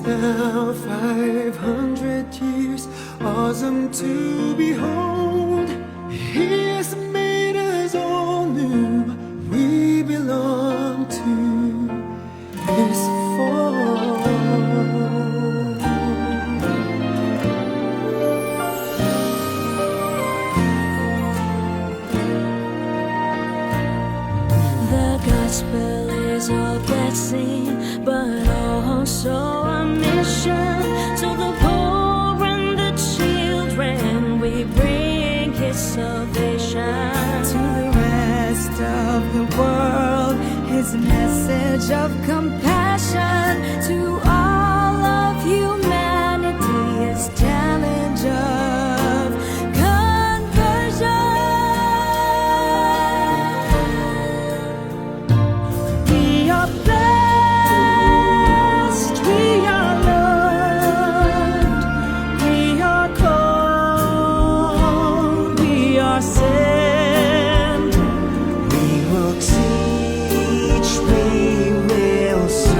now 500 years, awesome to behold. He has made us all new. We belong to His fold. The gospel is a blessing, but also a mission. To the poor and the children, we bring His salvation. To the rest of the world, His message of compassion. To all of humanity, His challenge of conversion. We are blessed, we are loved, we are called, we are sent. We will teach, we will serve.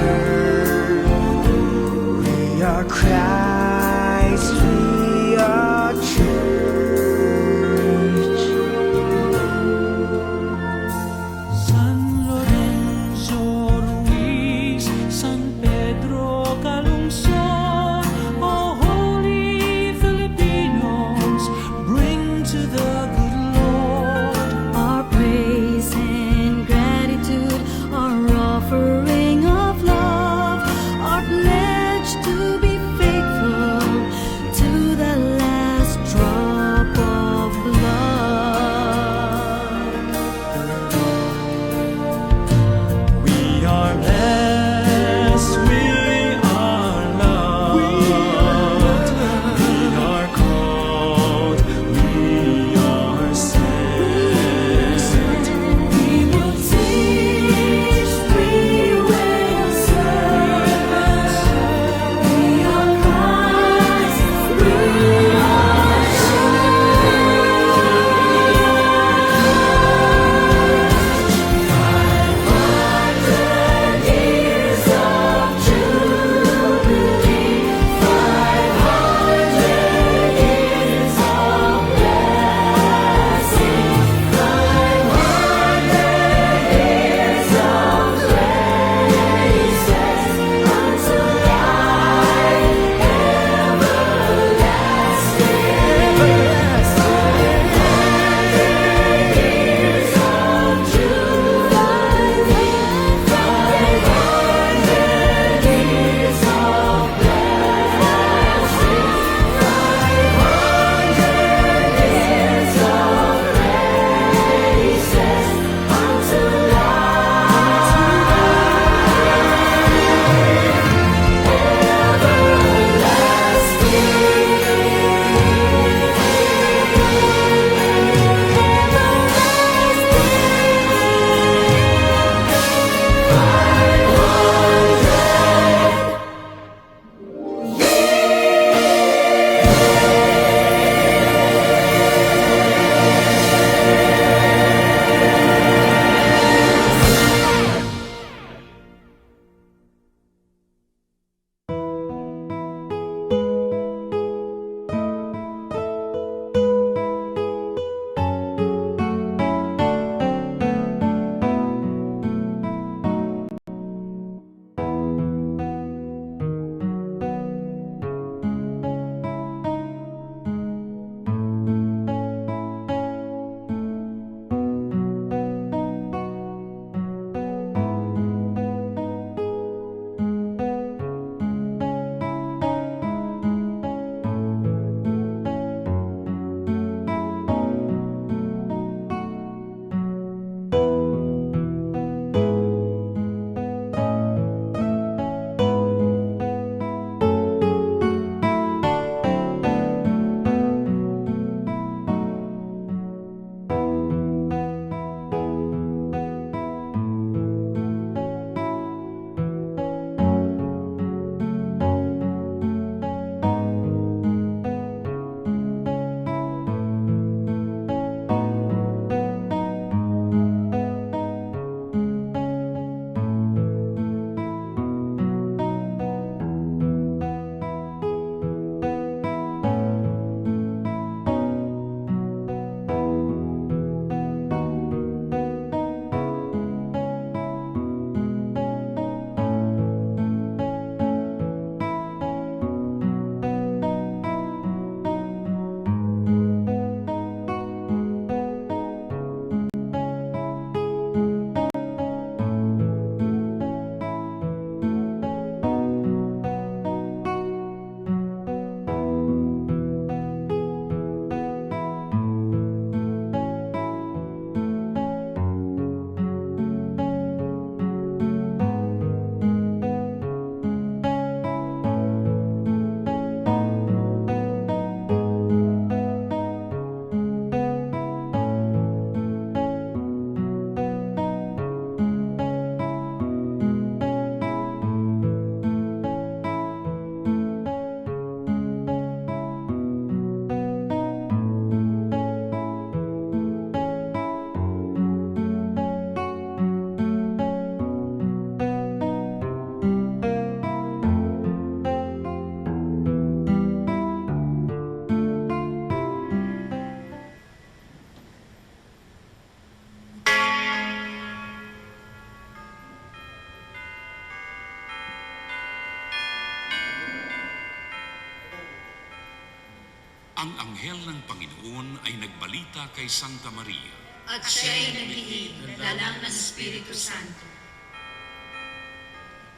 Ang anghel ng Panginoon ay nagbalita kay Santa Maria. At siya'y naghihig ng dalang ng Espiritu Santo.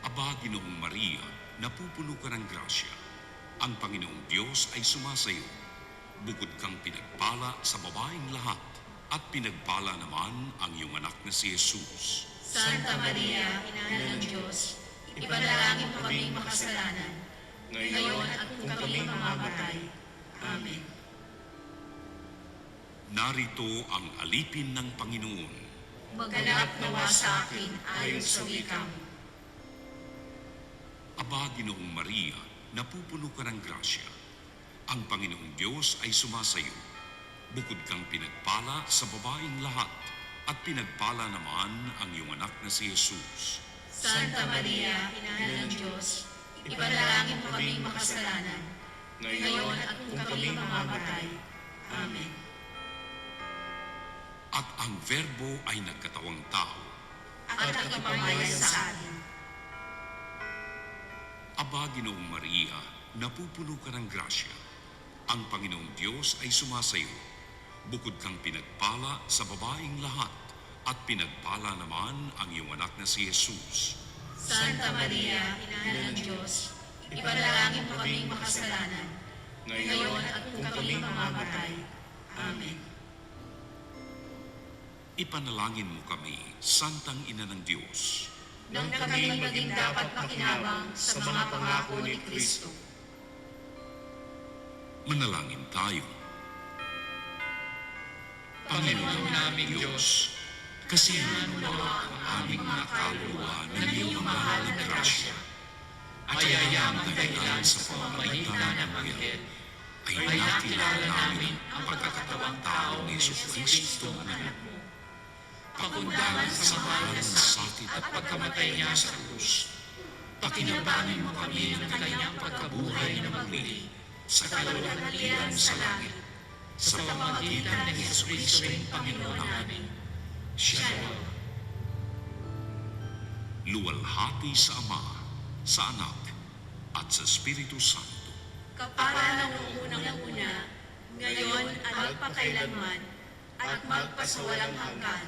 Aba, Ginoong Maria, napupuno ka ng grasya. Ang Panginoong Diyos ay sumasayo. Bukod kang pinagpala sa babaeng lahat, at pinagpala naman ang iyong anak na si Jesus. Santa Maria, Ina ng Diyos, ipanalangin mo kaming makasalanan, ngayon at kung kami mamamatay. Amen. Narito ang alipin ng Panginoon. Maganap nawa sa akin ayon sa wika mo. Aba, Ginoong Maria, napupuno ka ng grasya. Ang Panginoong Diyos ay sumasayo. Bukod kang pinagpala sa babaeng lahat, at pinagpala naman ang iyong anak na si Jesus. Santa Maria, Ina ng Diyos, ipanalangin mo kaming makasalanan, ngayon at kung kami mamamatay. Amen. At ang Verbo ay nagkatawang tao. At nakipamayan sa atin. Aba, Ginoong Maria, napupuno ka ng grasya. Ang Panginoong Diyos ay sumasayo. Bukod kang pinagpala sa babaeng lahat, at pinagpala naman ang iyong anak na si Jesus. Santa Maria, Ina ng Diyos, ipanalangin mo kaming makasalanan, ngayon at kung kami mamamatay. Amen. Ipanalangin mo kami, Santang Ina ng Diyos. Nang kami maging dapat makinabang sa mga pangako ni Kristo. Manalangin tayo. Panginoon naming Diyos, kasiyahan mo ang aming mga kaluluwa ng iyong mahal na grasya. At yayang dahilan sa pamamagitan ng Anghel, ay nakilala namin ang pagkakatawang tao ni Jesucristo na anak mo. Pakundangan sa mahal na sakit at pagkamatay niya sa krus. Pakinabangan mo kami ng kanyang pagkabuhay na muli sa kaluwalhatian sa langit. Sa pamamagitan ng Jesucristo ring Panginoon namin. Siya luwalhati sa Ama, sa Anak, at sa Espiritu Santo. Kapara ng unang-una, ngayon at magpakailanman, at magpasawalang hanggan.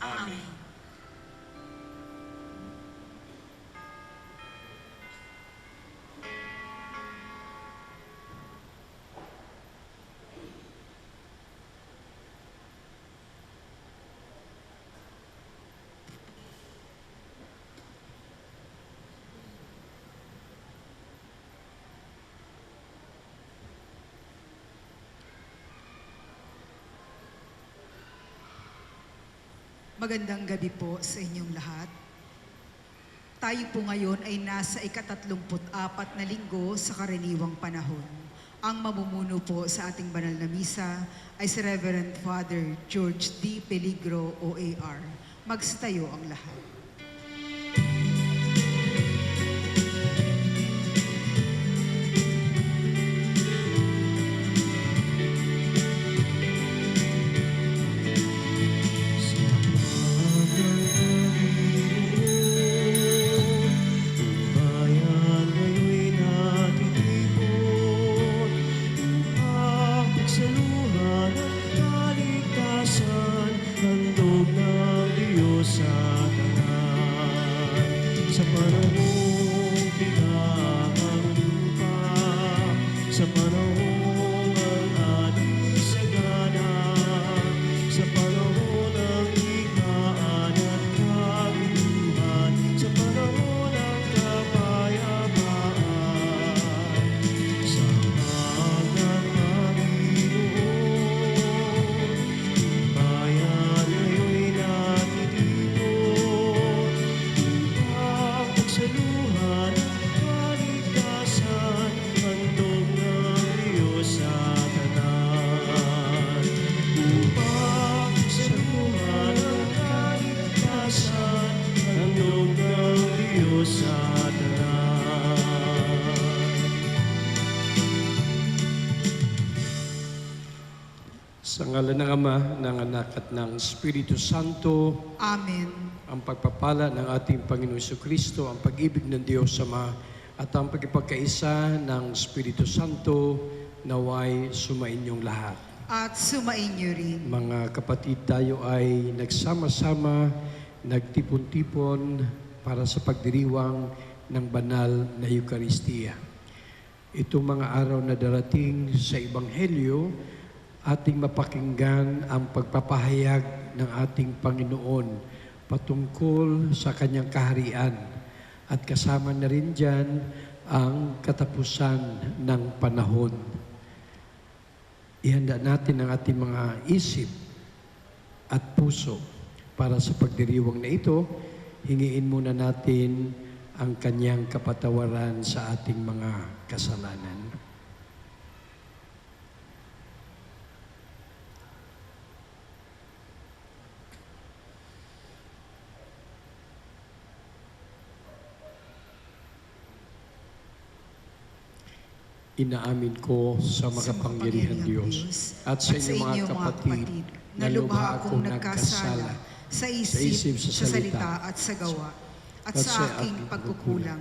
Amen. Magandang gabi po sa inyong lahat. Tayo po ngayon ay nasa ika-34 na linggo sa karaniwang panahon. Ang mamumuno po sa ating banal na misa ay si Reverend Father George D. Peligro, OAR. Magsitayo ang lahat. Bayan ngayon'y natitipon upang pagsaluhan ang kaligtasan, handog ng Diyos sa tanan. Sa panahong pinangang lupa, sa panahong ang ating sagana, sa panahon ng higmaan at kabuluhan, sa panahon ng kapayapaan, sa hanggang Panginoon, bayan ngayon'y natitipon upang pagsaluhan ang kaligtasan, handog ng Diyos sa tanan. Upang pagsaluhan ang kaligtasan, handog ng Diyos sa tanan. Sa ngalan ng Ama, ng Anak at ng Espiritu Santo, Amen. ang pagpapala ng ating Panginoon Jesucristo, ang pag-ibig ng Diyos Ama, at ang pagkipagkaisa ng Espiritu Santo naway sumainyong lahat. At sumainyo rin. Mga kapatid, tayo ay nagsama-sama, nagtipon-tipon para sa pagdiriwang ng banal na Eukaristiya. Itong mga araw na darating sa Ebanghelyo, ating mapakinggan ang pagpapahayag ng ating Panginoon patungkol sa kanyang kaharian. At kasama na rin dyan ang katapusan ng panahon. Ihanda natin ang ating mga isip at puso para sa pagdiriwang na ito. Hingiin muna natin ang kanyang kapatawaran sa ating mga kasalanan. Inaamin ko sa makapangyarihan Diyos at sa inyo mga kapatid na lubha akong nagkasala sa isip, sa salita at sa gawa, at sa aking pagkukulang.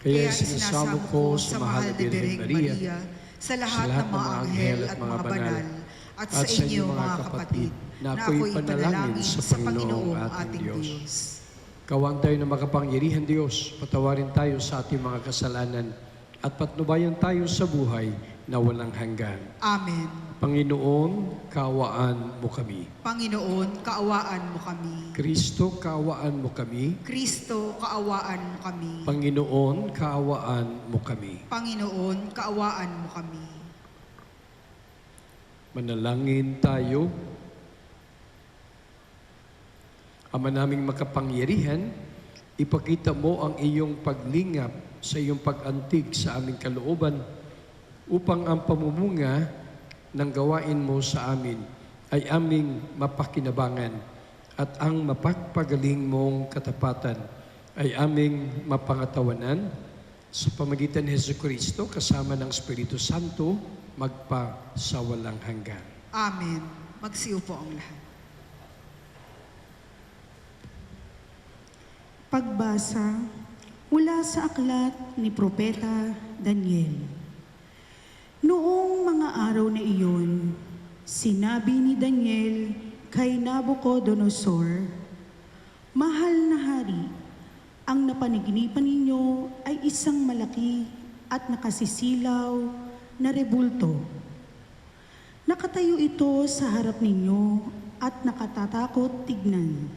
Kaya sinasamo ko sa mahal na Birheng Maria, sa lahat ng mga anghel at mga banal, at sa inyo mga kapatid, na ako'y panalangin sa Panginoong ating Diyos. Kawang tayo na makapangyarihan Diyos, patawarin tayo sa ating mga kasalanan at patnubayan tayo sa buhay na walang hanggan. Amen. Panginoon, kaawaan mo kami. Panginoon, kaawaan mo kami. Kristo, kaawaan mo kami. Kristo, kaawaan mo kami. Panginoon, kaawaan mo kami. Panginoon, kaawaan mo kami. Manalangin tayo. Ama naming makapangyarihan, ipakita mo ang iyong paglingap sa iyong pag-antig sa aming kalooban upang ang pamumunga ng gawain mo sa amin ay aming mapakinabangan at ang mapagpagaling mong katapatan ay aming mapangatawanan sa pamagitan ni Jesucristo kasama ng Espiritu Santo magpa sa walang hanggan. Amen. Magsiupo ang lahat. Pagbasa mula sa aklat ni Propeta Daniel. Noong mga araw na iyon, sinabi ni Daniel kay Nabucodonosor, "Mahal na hari, ang napanaginipan ninyo ay isang malaki at nakasisilaw na rebulto. Nakatayo ito sa harap ninyo at nakatatakot tignan.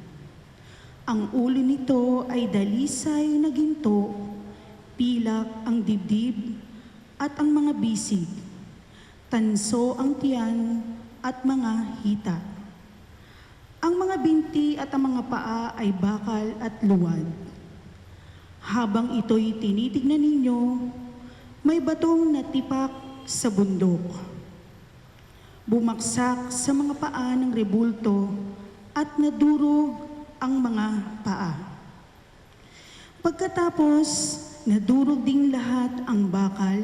Ang ulo nito ay dalisay na ginto, pilak ang dibdib at ang mga bisig, tanso ang tiyan at mga hita. Ang mga binti at ang mga paa ay bakal at luwad. Habang ito'y tinitignan ninyo, may batong natipak sa bundok. Bumaksak sa mga paa ng rebulto at nadurog ang mga paa. Pagkatapos, nadurog ding lahat ang bakal,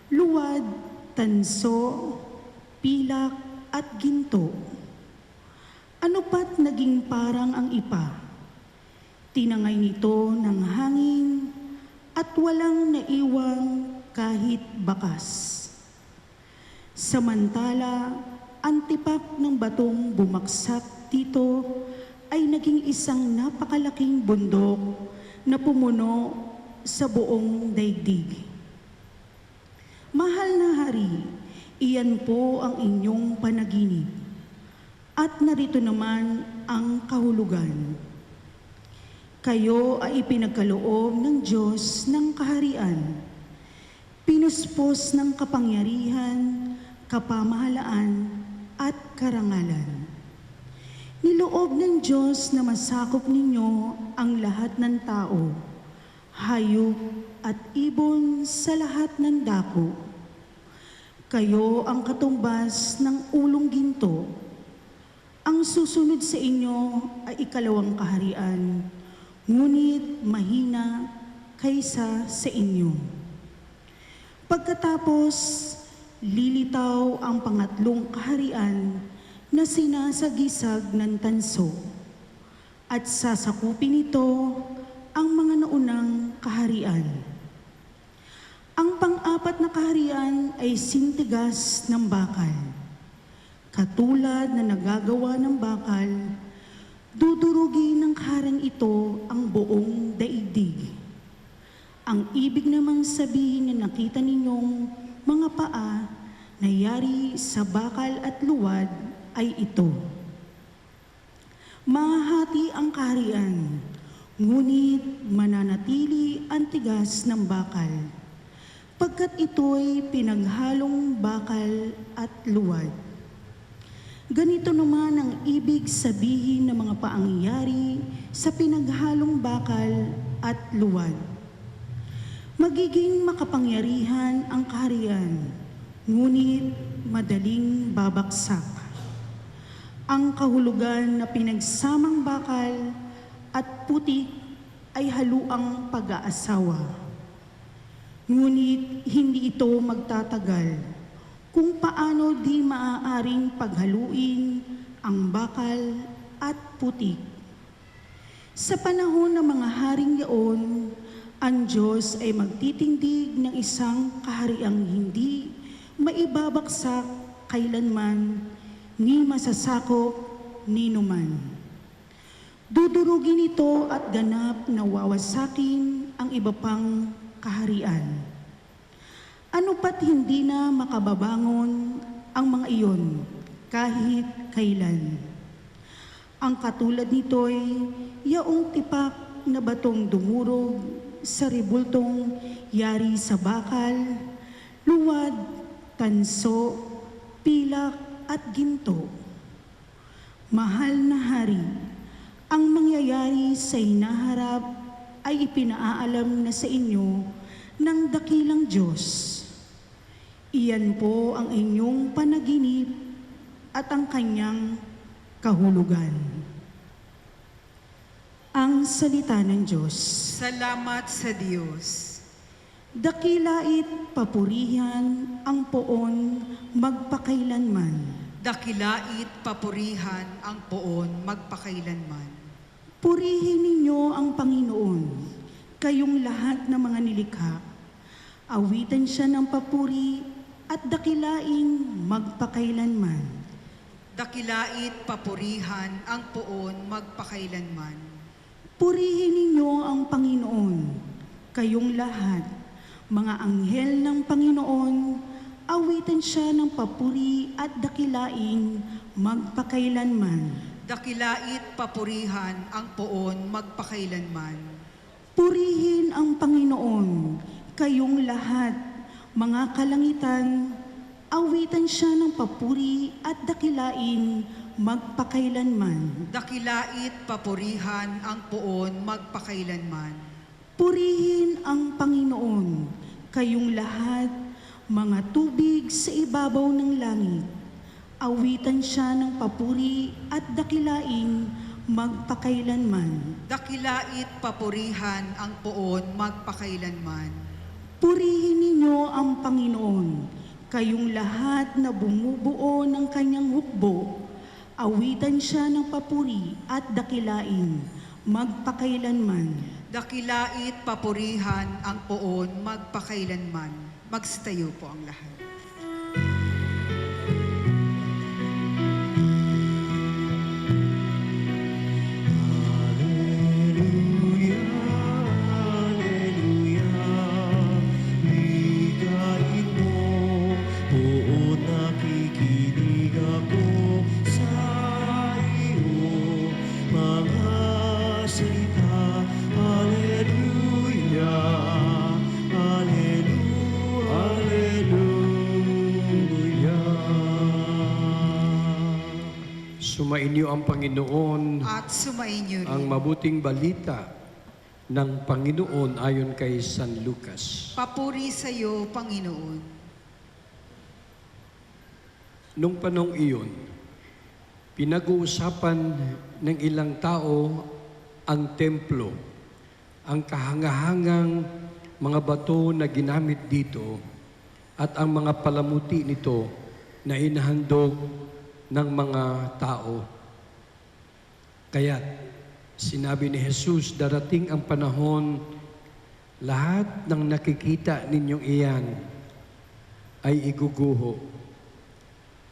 luwad, tanso, pilak at ginto. Ano pat naging parang ang ipa? Tinangay nito ng hangin at walang naiwang kahit bakas. Samantala, ang tipak ng batong bumaksak dito ay naging isang napakalaking bundok na pumuno sa buong daigdig. Mahal na hari, iyan po ang inyong panaginip. At narito naman ang kahulugan. Kayo ay ipinagkaloob ng Diyos ng kaharian, pinuspos ng kapangyarihan, kapamahalaan at karangalan. Niloob ng Diyos na masakop ninyo ang lahat ng tao, hayop at ibon sa lahat ng dako. Kayo ang katumbas ng ulong ginto. Ang susunod sa inyo ay ikalawang kaharian, ngunit mahina kaysa sa inyo. Pagkatapos, lilitaw ang pangatlong kaharian na sinasagisag ng tanso, at sasakupin nito ang mga naunang kaharian. Ang pang-apat na kaharian ay sintigas ng bakal. Katulad na nagagawa ng bakal, dudurugin ng kaharian ito ang buong daigdig. Ang ibig namang sabihin na nakita ninyong mga paa na yari sa bakal at luwad ay ito. Mahahati ang kaharian, ngunit mananatili ang tigas ng bakal, pagkat ito'y pinaghalong bakal at luwad. Ganito naman ang ibig sabihin ng mga pangyayari sa pinaghalong bakal at luwad. Magiging makapangyarihan ang kaharian, ngunit madaling babaksak. Ang kahulugan na pinagsamang bakal at putik ay haluang pag-aasawa. Ngunit hindi ito magtatagal kung paano di maaaring paghaluin ang bakal at putik. Sa panahon ng mga haring yaon, ang Diyos ay magtitindig ng isang kahariang hindi maibabaksak kailanman, ni masasakop ni numan. Dudurugin ito at ganap na wawasakin ang iba pang kaharian. Ano pat hindi na makababangon ang mga iyon kahit kailan. Ang katulad nito'y yaong tipak na batong dumurog sa ribultong yari sa bakal, luwad, tanso, pilak, at ginto. Mahal na hari, ang mangyayari sa hinaharap ay ipinaalam na sa inyo ng dakilang Diyos. Iyan po ang inyong panaginip at ang kanyang kahulugan. Ang salita ng Diyos. Salamat sa Diyos. Dakilait papurihan ang poon magpakailanman. Dakilait papurihan ang poon magpakailanman. Purihin ninyo ang Panginoon, kayong lahat ng mga nilikha. Awitan siya ng papuri at dakilain magpakailanman. Dakilait papurihan ang poon magpakailanman. Purihin ninyo ang Panginoon, kayong lahat, mga anghel ng Panginoon. Awitan siya ng papuri at dakilain magpakailanman. Dakilait papurihan ang poon magpakailanman. Purihin ang Panginoon, kayong lahat, mga kalangitan. Awitan siya ng papuri at dakilain magpakailanman. Dakilait papurihan ang poon magpakailanman. Purihin ang Panginoon, kayong lahat, mga tubig sa ibabaw ng langit. Awitan siya ng papuri at dakilain magpakailanman. Dakilait papurihan ang poon magpakailanman. Purihin ninyo ang Panginoon, kayong lahat na bumubuo ng kanyang hukbo. Awitan siya ng papuri at dakilain magpakailanman. Dakilait papurihan ang poon magpakailanman. Magsitayo po ang lahat. Hallelujah, hallelujah. Ligain mo, oo, nakikinig ako sa iyo. Mga salita, hallelujah, hallelujah, hallelujah. Sumainyo ang Panginoon. At sumainyo rin. Ang mabuting balita ng Panginoon ayon kay San Lucas. Papuri sa iyo, Panginoon. Nung panong iyon, pinag-uusapan ng ilang tao ang templo, ang kahangahangang mga bato na ginamit dito at ang mga palamuti nito na inahandog ng mga tao. Kaya sinabi ni Jesus, darating ang panahon Lahat ng nakikita ninyong iyan ay iguguho.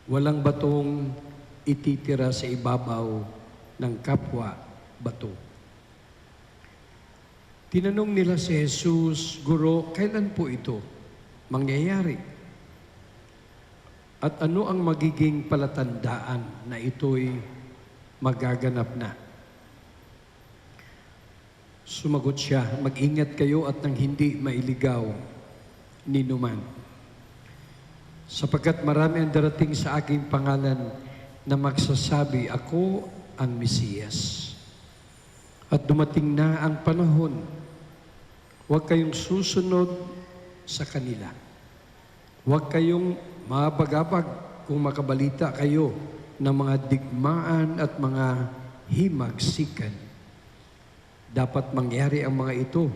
Walang batong ititira sa ibabaw ng kapwa bato. Tinanong nila si Jesus, Guro, kailan po ito mangyayari? At ano ang magiging palatandaan na ito'y magaganap na? Sumagot siya, mag-ingat kayo at nang hindi mailigaw ni numan. Sapagkat marami ang darating sa aking pangalan na magsasabi, ako ang Mesiyas. At dumating na ang panahon, huwag kayong susunod sa kanila. Huwag kayong mabagabag kung makabalita kayo ng mga digmaan at mga himagsikan. Dapat mangyari ang mga ito,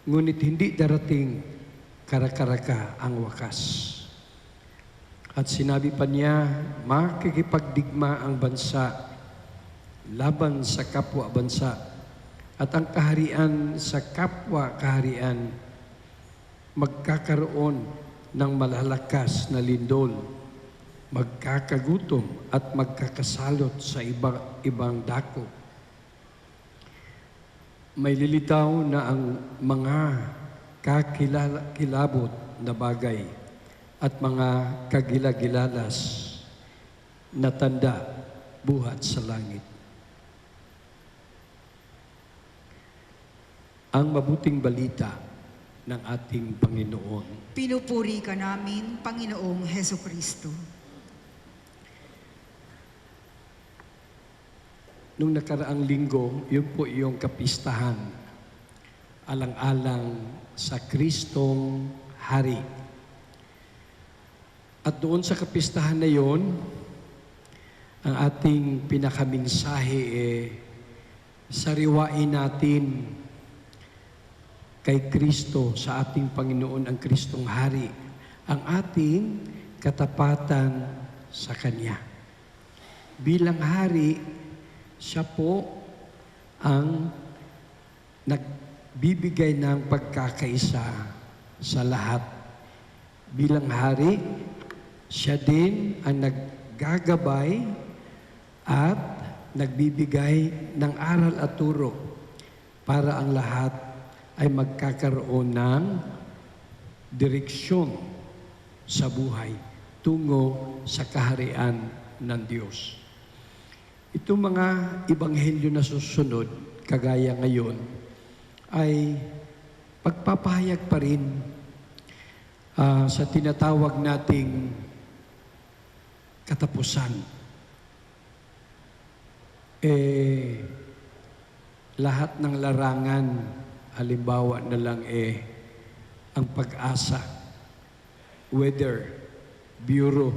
ngunit hindi darating karakaraka ang wakas. At sinabi pa niya, makikipagdigma ang bansa laban sa kapwa bansa at ang kaharian sa kapwa kaharian magkakaroon ng malalakas na lindol, magkakagutom at magkakasalot sa ibang dako. May lilitaw na ang mga kakilabot na bagay at mga kagilagilalas na tanda buhat sa langit. Ang mabuting balita ng ating Panginoon. Pinupuri ka namin, Panginoong Heso Kristo. Nung nakaraang linggo, yun po yung kapistahan, alang-alang sa Kristong Hari. At doon sa kapistahan na yon, ang ating pinakaminsahe sariwain natin kay Kristo sa ating Panginoon ang Kristong Hari, ang ating katapatan sa Kanya. Bilang Hari, siya po ang nagbibigay ng pagkakaisa sa lahat. Bilang Hari, siya din ang naggagabay at nagbibigay ng aral at turo para ang lahat ay magkakaroon ng direksyon sa buhay tungo sa kaharian ng Diyos. Itong mga ebanghelyo na susunod, kagaya ngayon, ay pagpapahayag pa rin sa tinatawag nating katapusan. Lahat ng larangan, halimbawa na lang ang Pag-asa, Weather Bureau,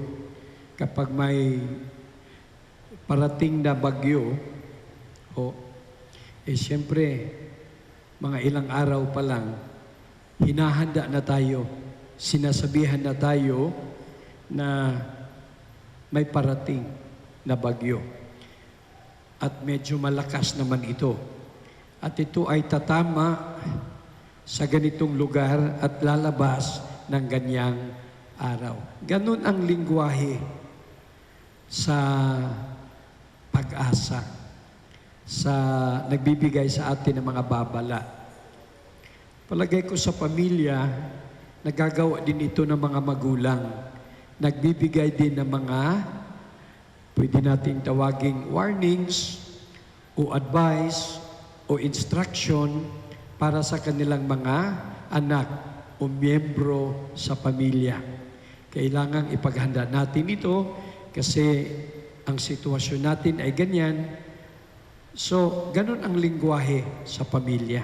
kapag may parating na bagyo, siyempre, mga ilang araw pa lang, hinahanda na tayo, sinasabihan na tayo na may parating na bagyo. At medyo malakas naman ito. At ito ay tatama sa ganitong lugar at lalabas ng ganyang araw. Ganon ang lingwahe sa Pag-asa, sa nagbibigay sa atin ng mga babala. Palagay ko sa pamilya, nagagawa din ito ng mga magulang. Nagbibigay din ng mga, pwede nating tawaging warnings o advice o instruction para sa kanilang mga anak o miyembro sa pamilya. Kailangang ipaghanda natin ito kasi ang sitwasyon natin ay ganyan. So, ganun ang lingwahe sa pamilya.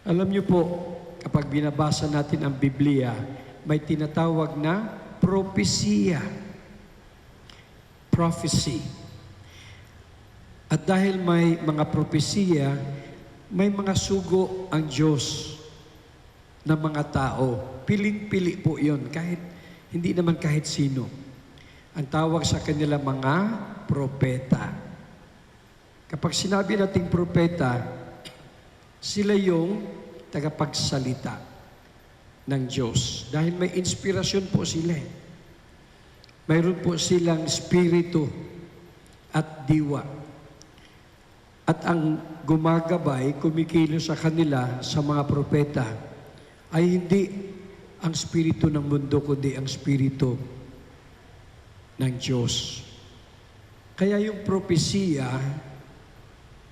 Alam niyo po, kapag binabasa natin ang Biblia, may tinatawag na propesya. Prophecy. At dahil may mga propesya, may mga sugo ang Diyos ng mga tao. Piling-pili po yun, hindi naman kahit sino. Ang tawag sa kanila mga propeta. Kapag sinabi nating propeta, sila yung tagapagsalita ng Diyos. Dahil may inspirasyon po sila. Mayroon po silang spirito at diwa. At ang gumagabay, kumikilos sa kanila sa mga propeta ay hindi ang spirito ng mundo, kundi ang spirito ng Diyos. Kaya yung propesiya,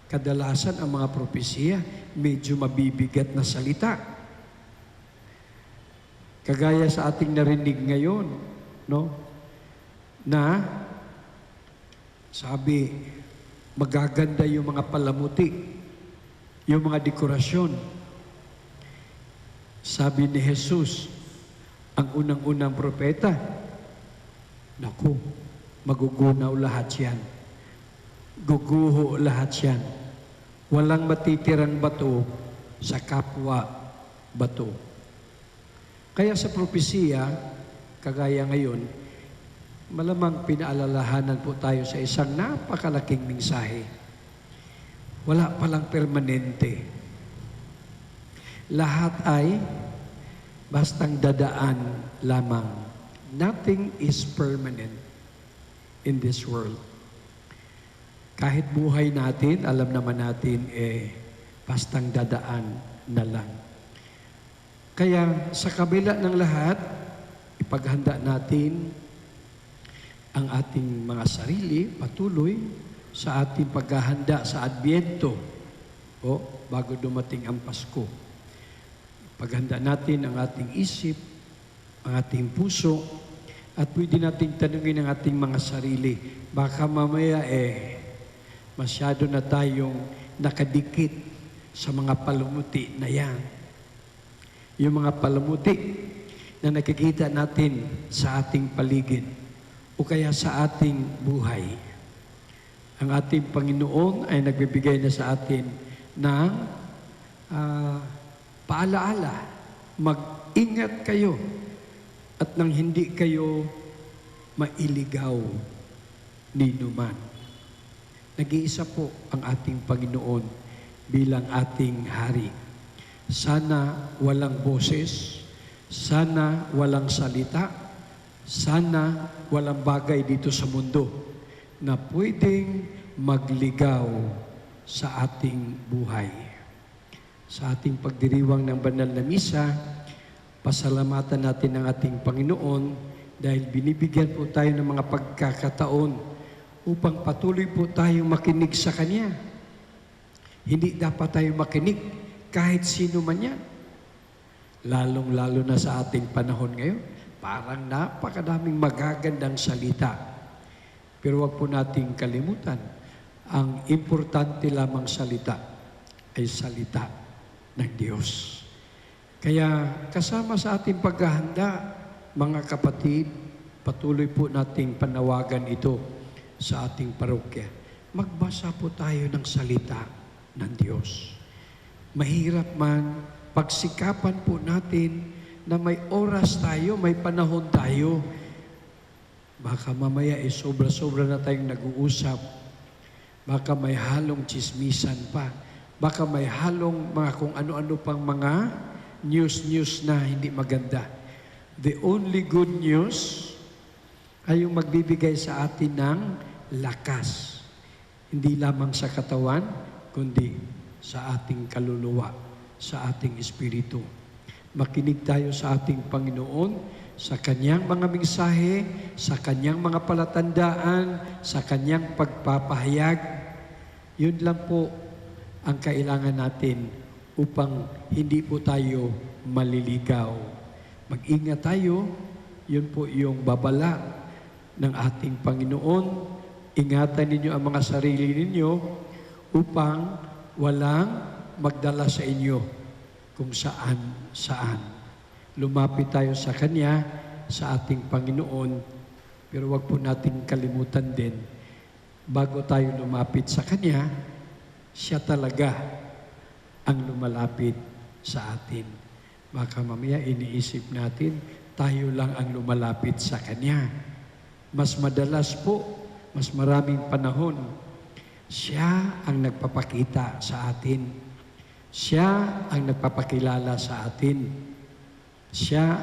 kadalasan ang mga propesiya, medyo mabibigat na salita. Kagaya sa ating narinig ngayon, no? Na sabi, magaganda yung mga palamuti, yung mga dekorasyon. Sabi ni Jesus, ang unang-unang propeta, naku, magugunaw lahat yan. Guguho lahat yan. Walang matitirang bato sa kapwa bato. Kaya sa propesiya, kagaya ngayon, malamang pinaalalahanan po tayo sa isang napakalaking mensahe. Wala palang permanente. Lahat ay bastang dadaan lamang. Nothing is permanent in this world. Kahit buhay natin, alam naman natin, bastang dadaan na lang. Kaya sa kabila ng lahat, ipaghanda natin ang ating mga sarili, patuloy sa ating paghahanda sa Adbyento o bago dumating ang Pasko. Paghanda natin ang ating isip, ang ating puso, at pwede nating tanungin ang ating mga sarili. Baka mamaya masyado na tayong nakadikit sa mga palumuti na yan. Yung mga palumuti na nakikita natin sa ating paligid o kaya sa ating buhay. Ang ating Panginoon ay nagbibigay na sa atin ng paalaala. Mag-ingat kayo at nang hindi kayo mailigaw ni numan. Nag-iisa po ang ating Panginoon bilang ating Hari. Sana walang boses, sana walang salita, sana walang bagay dito sa mundo na pwedeng magligaw sa ating buhay. Sa ating pagdiriwang ng banal na misa, pasalamatan natin ang ating Panginoon dahil binibigyan po tayo ng mga pagkakataon upang patuloy po tayong makinig sa Kanya. Hindi dapat tayo makinig kahit sino man yan. Lalong-lalo na sa ating panahon ngayon, parang napakadaming magagandang salita. Pero wag po nating kalimutan, ang importante lamang salita ay salita ng Diyos. Kaya kasama sa ating paghahanda, mga kapatid, patuloy po nating panawagan ito sa ating parokya. Magbasa po tayo ng salita ng Diyos. Mahirap man, pagsikapan po natin na may oras tayo, may panahon tayo. Baka mamaya sobra-sobra na tayong nag-uusap. Baka may halong chismisan pa. Baka may halong mga kung ano-ano pang mga news na hindi maganda. The only good news ay yung magbibigay sa atin ng lakas. Hindi lamang sa katawan, kundi sa ating kaluluwa, sa ating espiritu. Makinig tayo sa ating Panginoon, sa Kanyang mga mensahe, sa Kanyang mga palatandaan, sa Kanyang pagpapahayag. Yun lang po ang kailangan natin upang hindi po tayo maliligaw. Mag-ingat tayo, yun po yung babala ng ating Panginoon. Ingatan ninyo ang mga sarili ninyo upang walang magdala sa inyo kung saan. Lumapit tayo sa Kanya, sa ating Panginoon, pero wag po nating kalimutan din, bago tayo lumapit sa Kanya, siya talaga ang lumalapit sa atin. Baka mamaya iniisip natin, tayo lang ang lumalapit sa Kanya. Mas madalas po, mas maraming panahon, siya ang nagpapakita sa atin. Siya ang nagpapakilala sa atin. Siya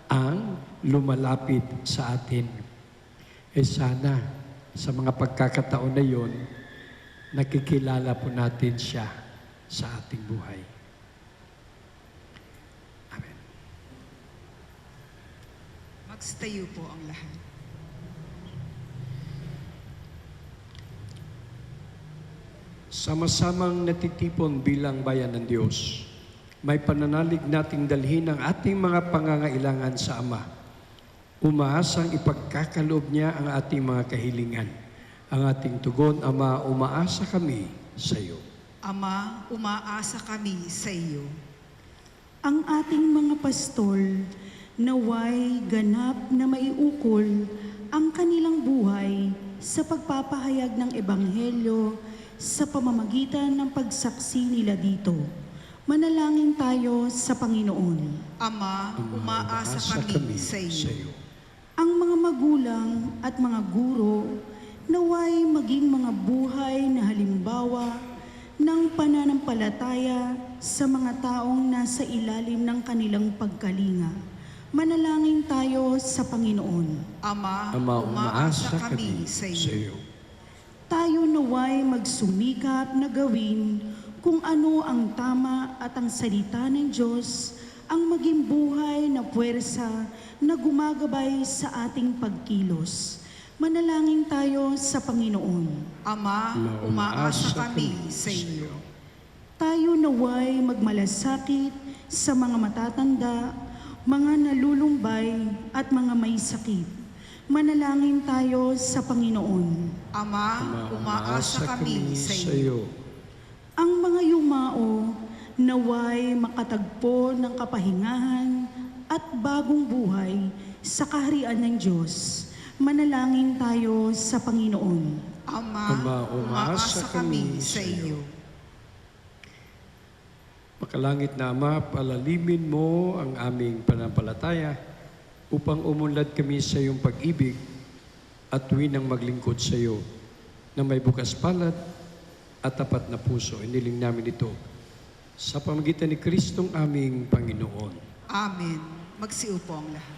ang lumalapit sa atin. Sana sa mga pagkakataon na yon, nakikilala po natin siya sa ating buhay. Amen. Magstayo po ang lahat. Sama-samang natitipon bilang bayan ng Diyos, may pananalig nating dalhin ang ating mga pangangailangan sa Ama. Umaasang ipagkakaloob niya ang ating mga kahilingan. Ang ating tugon, Ama, umaasa kami sa iyo. Ama, umaasa kami sa iyo. Ang ating mga pastol, naway ganap na maiukol ang kanilang buhay sa pagpapahayag ng Ebanghelyo sa pamamagitan ng pagsaksi nila dito. Manalangin tayo sa Panginoon. Ama, umaasa kami sa iyo. Ang mga magulang at mga guro naway maging mga buhay na halimbawa ng pananampalataya sa mga taong nasa ilalim ng kanilang pagkalinga. Manalangin tayo sa Panginoon. Ama, Ama, umaasa kami sa iyo. Tayo naway magsumikap na gawin kung ano ang tama at ang salita ng Diyos ang maging buhay na puwersa na gumagabay sa ating pagkilos. Manalangin tayo sa Panginoon. Ama, umaasa kami sa iyo. Tayo naway magmalasakit sa mga matatanda, mga nalulumbay at mga may sakit. Manalangin tayo sa Panginoon. Ama, umaasa kami sa iyo. Ang mga yumao naway makatagpo ng kapahingahan at bagong buhay sa kaharian ng Diyos. Manalangin tayo sa Panginoon. Ama, umaasa kami sa iyo. Makalangit na Ama, palalimin mo ang aming pananampalataya upang umunlad kami sa iyong pag-ibig at tuwinang maglingkod sa iyo na may bukas palad at tapat na puso. Iniling namin ito sa pamamagitan ni Kristong aming Panginoon. Amen. Magsiupo ang lahat.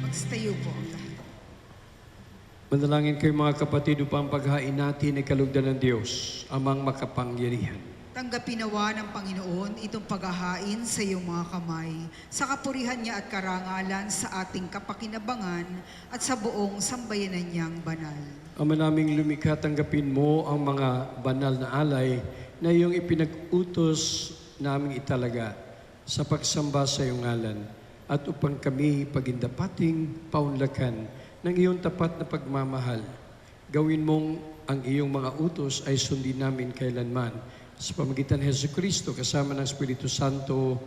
Magstayo po ang lahat. Manalangin kayo mga kapatid upang paghain natin ay kalugdan ng Diyos, amang makapangyarihan. Tanggapin nawa ng Panginoon itong paghahain sa iyong mga kamay, sa kapurihan niya at karangalan sa ating kapakinabangan at sa buong sambayanan niyang banal. Ama naming lumikha, tanggapin mo ang mga banal na alay na iyong ipinag-utos naming italaga sa pagsamba sa iyong ngalan at upang kami pagindapating paunlakan ng iyong tapat na pagmamahal. Gawin mong ang iyong mga utos ay sundin namin kailanman sa pamagitan ni Jesucristo kasama ng Espiritu Santo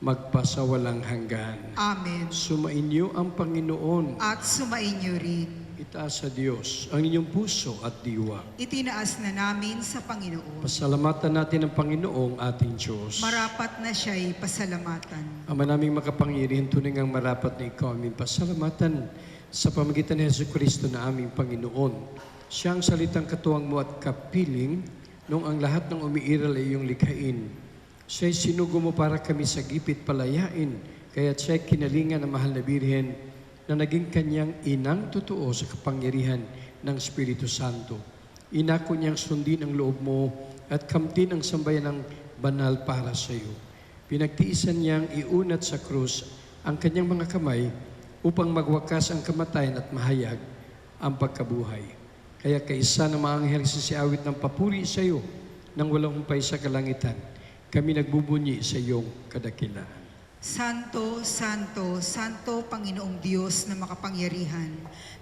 magpasawalang hanggan. Amen. Sumainyo ang Panginoon. At sumainyo rin. Itaas sa Diyos ang inyong puso at diwa. Itinaas na namin sa Panginoon. Pasalamatan natin ang Panginoong ating Diyos. Marapat na siya'y pasalamatan. Ama naming makapangyarihan, tunay ngang marapat na ikaw aming pasalamatan sa pamagitan ni Hesus Kristo na aming Panginoon. Siya ang salitang katuwang mo at kapiling nung ang lahat ng umiiral ay iyong likhain. Siya'y sinugo mo para kami sa gipit palayain, kaya't siya'y kinalingan ng mahal na Birhen na naging kanyang inang totoo sa kapangyarihan ng Espiritu Santo. Inako niyang sundin ang loob mo at kamtin ang sambayan ng banal para sa iyo. Pinagtiisan niyang iunat sa krus ang kanyang mga kamay upang magwakas ang kamatayan at mahayag ang pagkabuhay. Kaya kaisa ng mga anghel sisiawit ng papuri sa iyo nang walang humpay sa kalangitan. Kami nagbubunyi sa iyong kadakilaan. Santo, Santo, Santo Panginoong Diyos na makapangyarihan,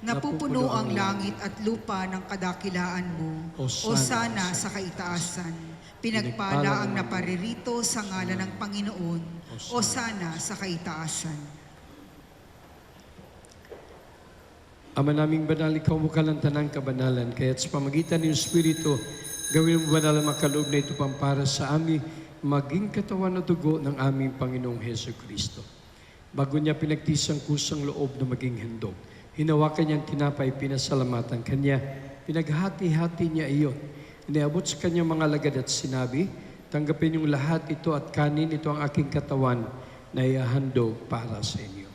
napupuno ang langit at lupa ng kadakilaan mo. Hosana sa kaitaasan. Pinagpala ang naparirito sa ngalan ng Panginoon. Hosana sa kaitaasan. Ama naming banal, ikaw mo kalantanang kabanalan, kaya't sa pamagitan ng Espiritu, gawin mo banal ang makaloob na ito pang para sa amin, maging katawan at dugo ng aming Panginoong Hesus Kristo. Bago niya pinagtisang kusang loob na maging handog, hinawakan niyang tinapay, pinasalamatan kanya, pinaghati-hati niya iyon. Iniabot sa kanyang mga lagad at sinabi, tanggapin yung lahat ito at kanin, ito ang aking katawan na ihahandog para sa inyo.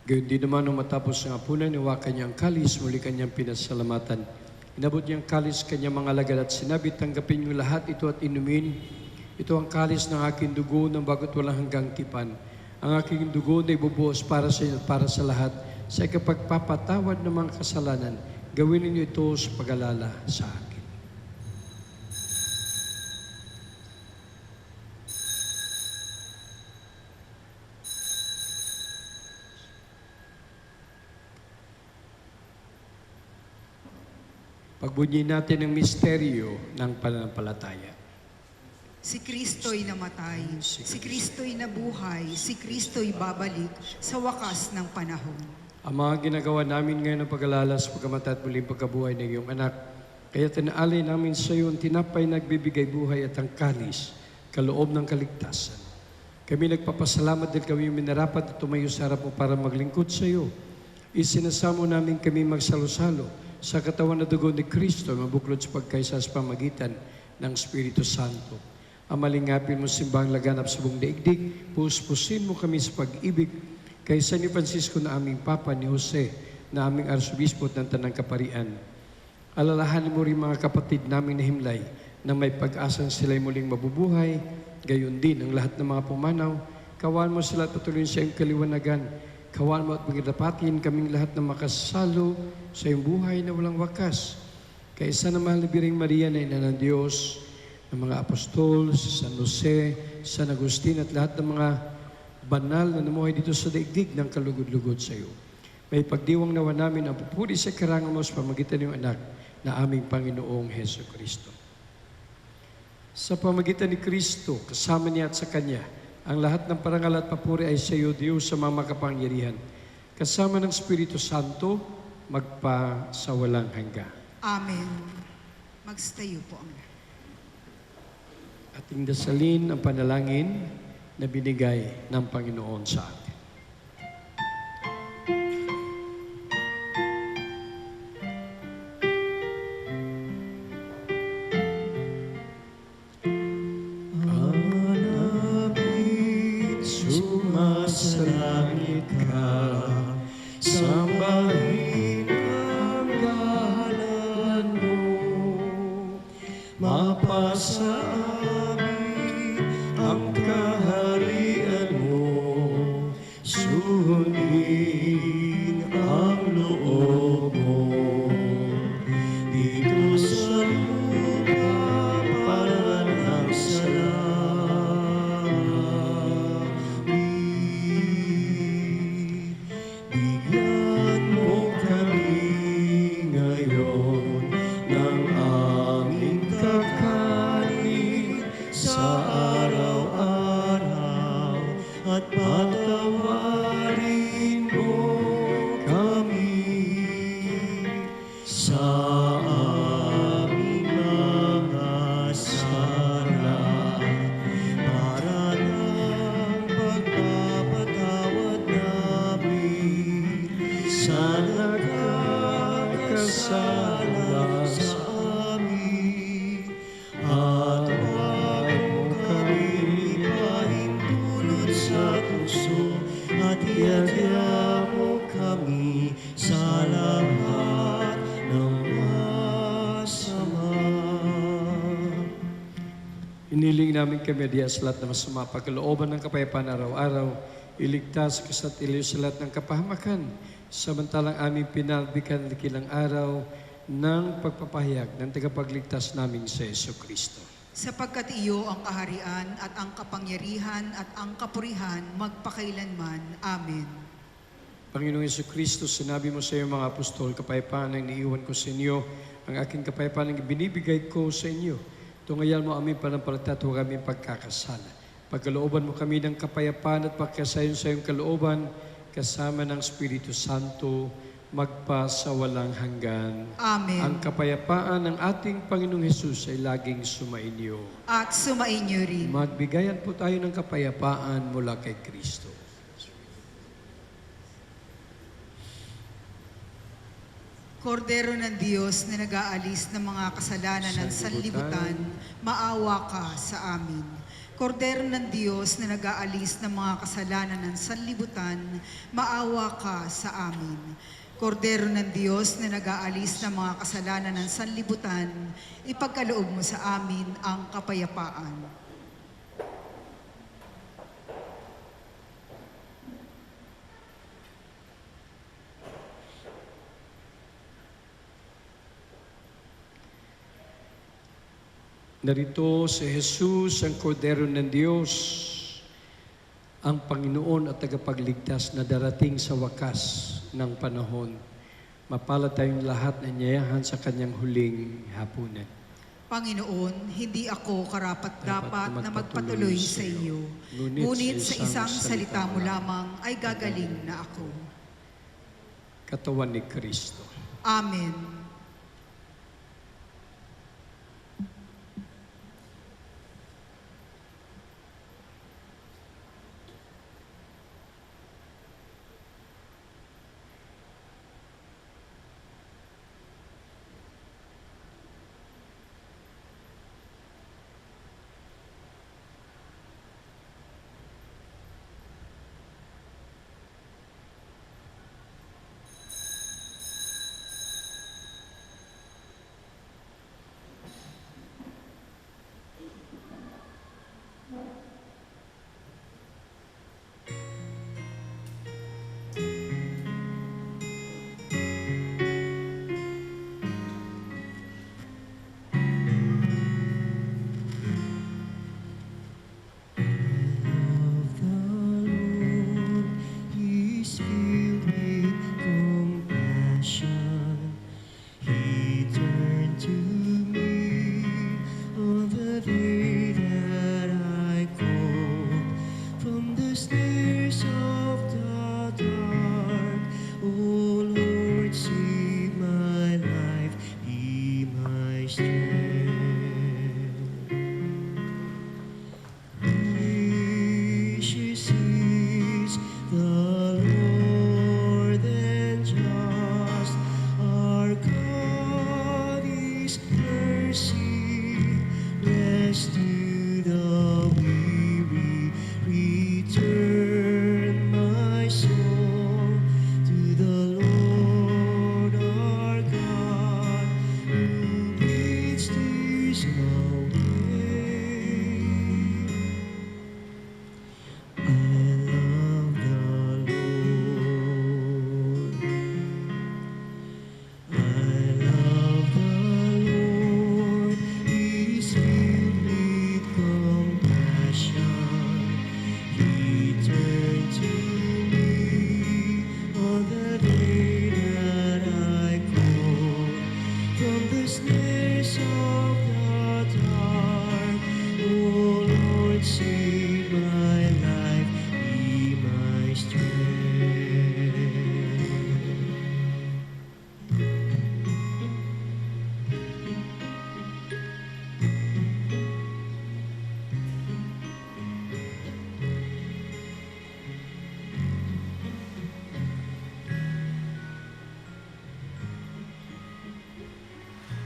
Gayun din naman nung matapos ng hapunan, niwakan niya ang kalis, muli kanyang pinasalamatan. Inabot niyang kalis kanyang mga lagad at sinabi, tanggapin niyo lahat ito at inumin. Ito ang kalis ng aking dugo ng bago't walang hanggang tipan. Ang aking dugo na ibubuhos para sa inyo at para sa lahat sa ikapagpapatawad ng mga kasalanan. Gawin niyo ito sa pag-alala sa akin. Pagbunyi natin ang misteryo ng pananampalataya. Si Kristo'y namatay, si Kristo'y nabuhay, si Kristo'y babalik sa wakas ng panahon. Ang mga ginagawa namin ngayon ng pag-alala sa pagkamatay at muling pagkabuhay ng iyong anak, kaya tinaalay namin sa iyo ang tinapay nagbibigay buhay at ang kalis, kaloob ng kaligtasan. Kami nagpapasalamat dahil kami minarapat at tumayo sa harap mo para maglingkod sa iyo. Isinasamo namin kami magsalo-salo sa katawan na dugo ni Kristo, mabuklod sa pagkaisa sa pamagitan ng Espiritu Santo. Amalingapin mo simbang laganap sa buong daigdig, puspusin mo kami sa pag-ibig, kaysa ni Francisco na aming Papa, ni Jose na aming Arsobispo ng Tanang Kaparian. Alalahanin mo rin mga kapatid namin na himlay na may pag-asang sila'y muling mabubuhay, gayon din ang lahat ng mga pumanaw. Kawan mo sila at patuloy sa iyong kaliwanagan. Kawan mo at magdapatin kaming lahat na makasalo sa iyong buhay na walang wakas. Kaysa na mahal na Birheng Maria na Ina ng Diyos, ng mga apostol, sa San Jose, San Agustin at lahat ng mga banal na namuhay dito sa daigdig ng kalugod-lugod sa iyo. May pagdiwang nawa namin ang pupuri sa karangan mo sa pamagitan ng anak na aming Panginoong Hesus Kristo. Sa pamagitan ni Kristo, kasama niya at sa Kanya, ang lahat ng parangal at papuri ay sa iyo, Diyos, sa mga makapangyarihan. Kasama ng Espiritu Santo, magpa sa walang hanggan. Amen. Magstayo po ang lahat. Ating dasalin ang panalangin na binigay ng Panginoon sa atin. Sumasalangit ka, sambahin ang ngalan mo, mapasa amin ang kaharian mo, sundin ang loob mo, dito sa lupa para ng bigyan mo kami ngayon ng aming kakanin sa Iniling namin kami diya sa lahat na masama, pagkalooban ng kapayapaan araw-araw, iligtas ka sa iliw sa lahat ng kapahamakan, samantalang aming pinalbikan ng kilang araw ng pagpapahayag ng tagapagligtas namin sa Jesucristo. Sapagkat iyo ang kaharian at ang kapangyarihan at ang kapurihan magpakailanman. Amen. Panginoong Jesucristo, sinabi mo sa iyong mga apostol, kapayapaan ang iniiwan ko sa inyo, ang aking kapayapaan ang binibigay ko sa inyo. Tungayan mo aming panampalataya at huwag aming pagkakasala. Pagkalooban mo kami ng kapayapaan at pagkasayon sa iyong kalooban, kasama ng Espiritu Santo, magpa sa walang hanggan. Amen. Ang kapayapaan ng ating Panginoong Hesus ay laging sumainyo. At sumainyo rin. Magbigayan po tayo ng kapayapaan mula kay Kristo. Kordero ng Diyos na nag-aalis ng mga kasalanan ng sanlibutan, maawa ka sa amin. Kordero ng Diyos na nag-aalis ng mga kasalanan ng sanlibutan, maawa ka sa amin. Kordero ng Diyos na nag-aalis ng mga kasalanan ng sanlibutan, ipagkaloob mo sa amin ang kapayapaan. Narito si Jesus, ang Kordero ng Diyos, ang Panginoon at tagapagligtas na darating sa wakas ng panahon. Mapalad tayong lahat na niyayahan sa kanyang huling hapunan. Panginoon, hindi ako karapat-dapat na magpatuloy sa iyo. Ngunit sa isang salita mo lamang ay gagaling na ako. Katawan ni Kristo. Amen.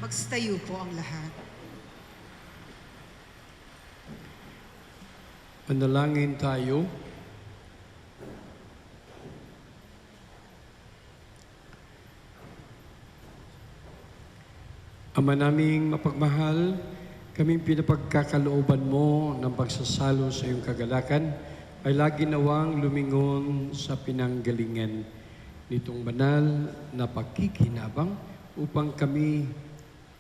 Magstayo po ang lahat. Manalangin tayo. Ama naming mapagmahal, kaming pinapagkakalooban mo ng pagsasalo sa iyong kagalakan ay lagi nawang lumingon sa pinanggalingan nitong banal na pagkikinabang upang kami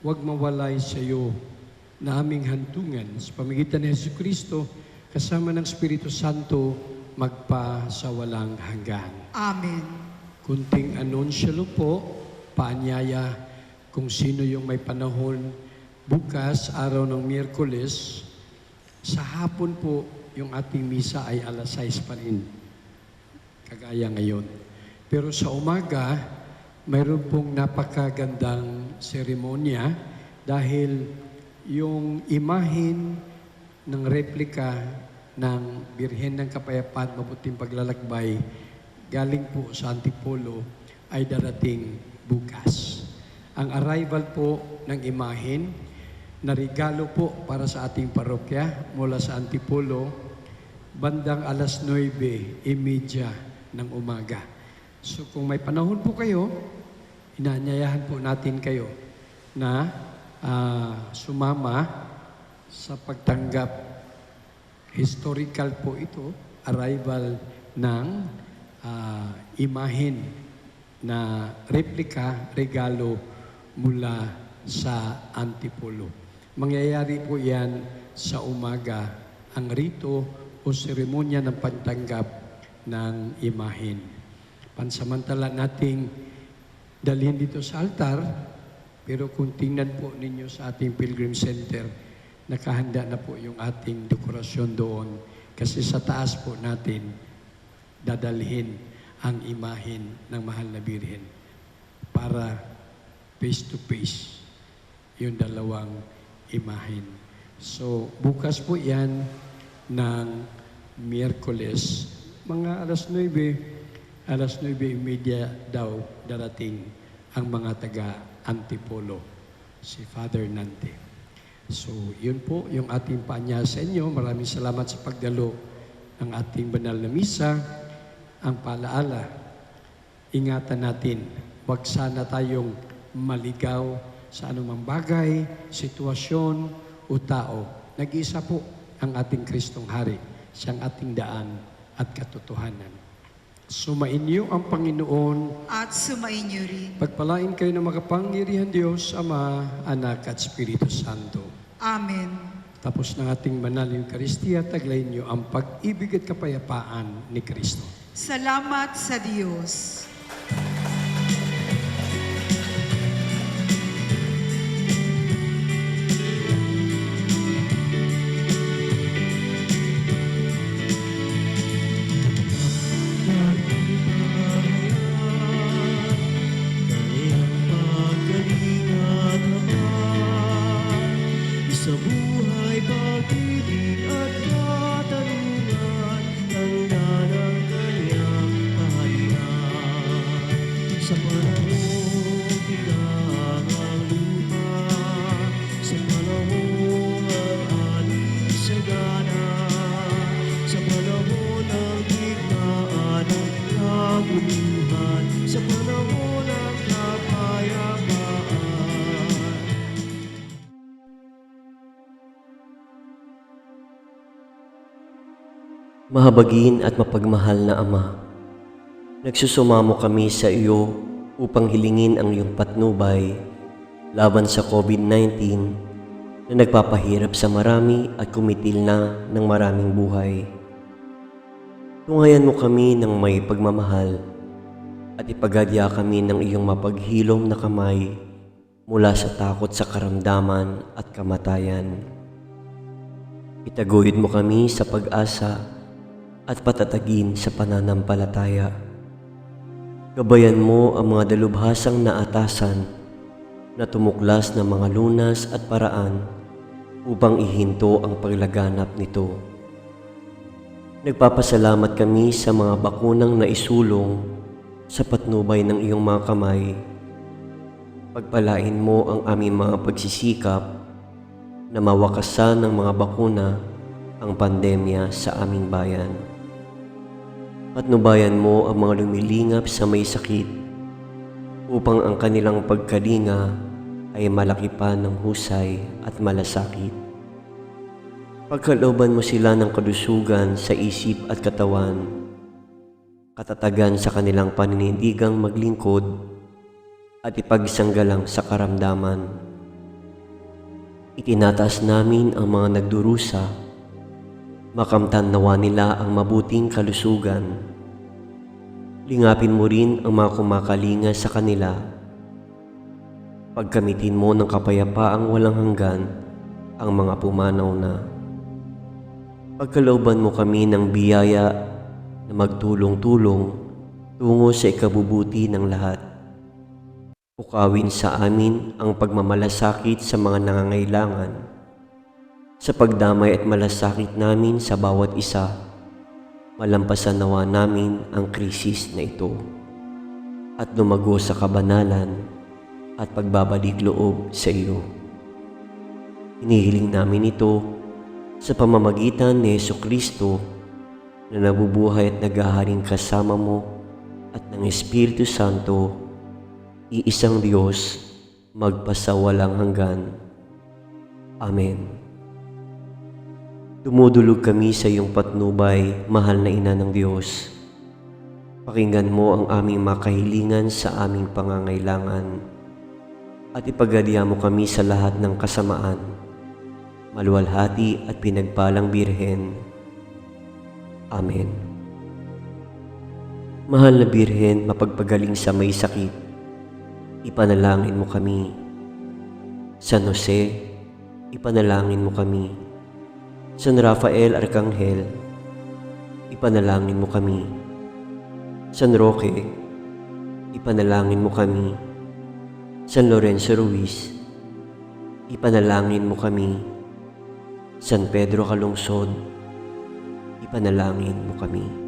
huwag mawalay sa iyo na aming hantungan sa pamagitan ni Jesucristo kasama ng Espiritu Santo magpa sa walang hanggan. Amen. Kunting anunsyalo po, paanyaya kung sino yung may panahon bukas, araw ng Miyerkules, sa hapon po yung ating misa ay alas 6 pa rin, kagaya ngayon. Pero sa umaga, mayroon pong napakagandang seremonya dahil yung imahin ng replika ng Birhen ng Kapayapaan, Mabuting Paglalakbay, galing po sa Antipolo, ay darating bukas. Ang arrival po ng imahin na regalo po para sa ating parokya mula sa Antipolo, bandang alas 9:30 ng umaga. So kung may panahon po kayo, inaanyayahan po natin kayo na sumama sa pagtanggap. Historical po ito, arrival ng imahin na replika, regalo mula sa Antipolo. Mangyayari po yan sa umaga, ang rito o seremonya ng pagtanggap ng imahin. Pansamantala nating dalhin dito sa altar, pero kung tingnan po ninyo sa ating Pilgrim Center, nakahanda na po yung ating dekorasyon doon kasi sa taas po natin dadalhin ang imahin ng Mahal na Birhen para face to face yung dalawang imahin. So, bukas po yan ng Miyerkules, mga alas 9:30 daw darating ang mga taga Antipolo, si Father Nante. So, yun po yung ating paanya sa inyo. Maraming salamat sa pagdalo ng ating banal na misa. Ang paalaala, ingatan natin, huwag sana tayong maligaw sa anumang bagay, sitwasyon o tao. Nag-iisa po ang ating Kristong Hari, siyang ating daan at katotohanan. Sumainyo ang Panginoon At sumainyo rin. Pagpalain kayo ng makapangyarihan Diyos, Ama, Anak at Espiritu Santo. Amen. Tapos ng ating banal na Eucharistia, taglayin niyo ang pag-ibig at kapayapaan ni Kristo. Salamat sa Diyos. Kanyang paggaling at habag, sa buhay, pag-ibig at katarungan, tanda ng kanyang kaharian. Sa panahong kailangang lupa, sa panahong ang alis sa gana, sa panahon ng gitnaan ng kaguluhan, sa panahon ng kapayapaan. Mahabagin at mapagmahal na Ama, nagsusumamo kami sa iyo upang hilingin ang iyong patnubay laban sa COVID-19 na nagpapahirap sa marami at kumitil na ng maraming buhay. Tungayan mo kami ng may pagmamahal at ipagadya kami ng iyong mapaghilom na kamay mula sa takot sa karamdaman at kamatayan. Itaguyod mo kami sa pag-asa at patatagin sa pananampalataya. Gabayan mo ang mga dalubhasang naatasan na tumuklas ng mga lunas at paraan upang ihinto ang paglaganap nito. Nagpapasalamat kami sa mga bakunang naisulong sa patnubay ng iyong mga kamay. Pagpalain mo ang aming mga pagsisikap na mawakasan ng mga bakuna ang pandemya sa aming bayan. Patnubayan mo ang mga lumilingap sa may sakit upang ang kanilang pagkalinga ay malaki pa ng husay at malasakit. Pagkalooban mo sila ng kalusugan sa isip at katawan, katatagan sa kanilang paninindigang maglingkod, at ipagsanggalang sa karamdaman. Itinataas namin ang mga nagdurusa, makamtan nawa nila ang mabuting kalusugan. Lingapin mo rin ang mga kumakalinga sa kanila. Pagkamitin mo ng kapayapaang walang hanggan ang mga pumanaw na. Pagkalooban mo kami ng biyaya na magtulong-tulong tungo sa ikabubuti ng lahat. Ukawin sa amin ang pagmamalasakit sa mga nangangailangan. Sa pagdamay at malasakit namin sa bawat isa, malampasan nawa namin ang krisis na ito at lumago sa kabanalan at pagbabalik loob sa iyo. Hinihiling namin ito sa pamamagitan ni Jesucristo na nabubuhay at naghaharing kasama mo at ng Espiritu Santo, iisang Diyos, magpasawalang hanggan. Amen. Dumudulog kami sa iyong patnubay, mahal na Ina ng Diyos. Pakinggan mo ang aming makahilingan sa aming pangangailangan at ipagalya mo kami sa lahat ng kasamaan. Maluwalhati at pinagpalang Birhen. Amen. Mahal na Birhen, mapagpagaling sa may sakit, ipanalangin mo kami. San Jose, ipanalangin mo kami. San Rafael Arcangel, ipanalangin mo kami. San Roque, ipanalangin mo kami. San Lorenzo Ruiz, ipanalangin mo kami. San Pedro Calungsod, ipanalangin mo kami.